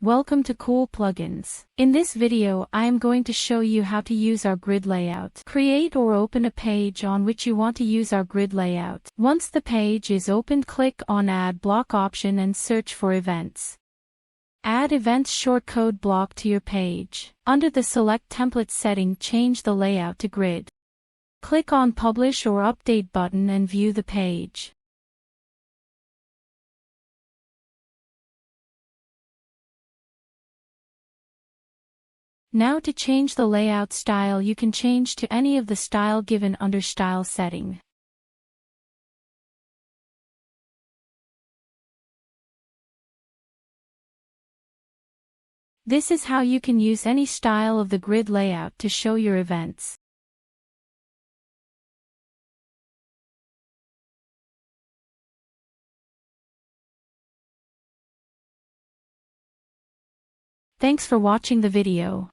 Welcome to Cool Plugins. In this video, I am going to show you how to use our grid layout. Create or open a page on which you want to use our grid layout. Once the page is opened, click on Add Block option and search for Events. Add Event Shortcode block to your page. Under the Select Template setting, change the layout to grid. Click on Publish or Update button and view the page. Now to change the layout style, you can change to any of the style given under Style setting. This is how you can use any style of the grid layout to show your events. Thanks for watching the video.